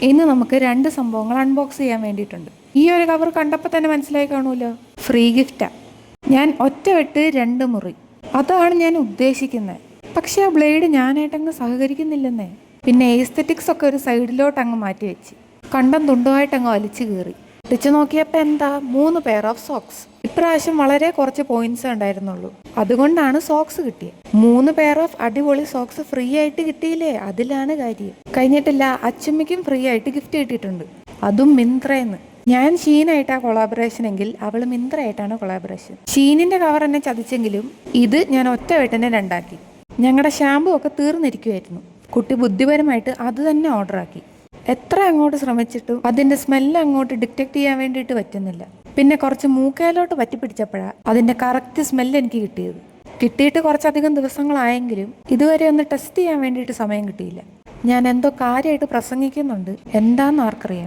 ഇന്ന് നമുക്ക് രണ്ട് സംഭവങ്ങൾ അൺബോക്സ് ചെയ്യാൻ വേണ്ടിയിട്ടുണ്ട്. ഈ ഒരു കവർ കണ്ടപ്പോൾ തന്നെ മനസ്സിലായി കാണുമല്ലോ, ഫ്രീ ഗിഫ്റ്റാ. ഞാൻ ഒറ്റ വെട്ട് 2 മുറി, അതാണ് ഞാൻ ഉദ്ദേശിക്കുന്നത്. പക്ഷെ ആ ബ്ലേഡ് ഞാനായിട്ടങ്ങ് സഹകരിക്കുന്നില്ലെന്നേ. പിന്നെ എസ്തെറ്റിക്സ് ഒക്കെ ഒരു സൈഡിലോട്ട് അങ്ങ് മാറ്റി വെച്ച് കണ്ടം തുണ്ടുമായിട്ട് അങ്ങ് വലിച്ചു കയറി. തിരിച്ചു നോക്കിയപ്പോൾ എന്താ, 3 പെയർ ഓഫ് സോക്സ്. ഇപ്രാവശ്യം വളരെ കുറച്ച് പോയിന്റ്സ് ഉണ്ടായിരുന്നുള്ളൂ, അതുകൊണ്ടാണ് സോക്സ് കിട്ടിയത്. 3 പെയർ ഓഫ് അടിപൊളി സോക്സ് ഫ്രീ ആയിട്ട് കിട്ടിയില്ലേ, അതിലാണ് കാര്യം. കഴിഞ്ഞിട്ടില്ല, അച്ചുമ്മയ്ക്കും ഫ്രീ ആയിട്ട് ഗിഫ്റ്റ് കിട്ടിയിട്ടുണ്ട്, അതും മിന്ത്രയെന്ന്. ഞാൻ ഷീനായിട്ടാണ് കൊളാബറേഷൻ എങ്കിൽ അവള് മിന്ത്രയായിട്ടാണ് കൊളാബറേഷൻ. ഷീനിന്റെ കവർ എന്നെ ചതിച്ചെങ്കിലും ഇത് ഞാൻ ഒറ്റ വെട്ടിനെ 2ആക്കി. ഞങ്ങളുടെ ഷാമ്പു ഒക്കെ തീർന്നിരിക്കുമായിരുന്നു. കുട്ടി ബുദ്ധിപരമായിട്ട് അത് തന്നെ ഓർഡറാക്കി. എത്ര അങ്ങോട്ട് ശ്രമിച്ചിട്ടും അതിന്റെ സ്മെല്ല് അങ്ങോട്ട് ഡിറ്റക്ട് ചെയ്യാൻ വേണ്ടിയിട്ട് പറ്റുന്നില്ല. പിന്നെ കുറച്ച് മൂക്കയിലോട്ട് പറ്റിപ്പിടിച്ചപ്പോഴാണ് അതിന്റെ കറക്റ്റ് സ്മെല്ല് എനിക്ക് കിട്ടിയത്. കിട്ടിയിട്ട് കുറച്ചധികം ദിവസങ്ങളായെങ്കിലും ഇതുവരെ ഒന്ന് ടെസ്റ്റ് ചെയ്യാൻ വേണ്ടിയിട്ട് സമയം കിട്ടിയില്ല. ഞാൻ എന്തോ കാര്യമായിട്ട് പ്രസംഗിക്കുന്നുണ്ട്, എന്താണെന്ന് ആർക്കറിയാം.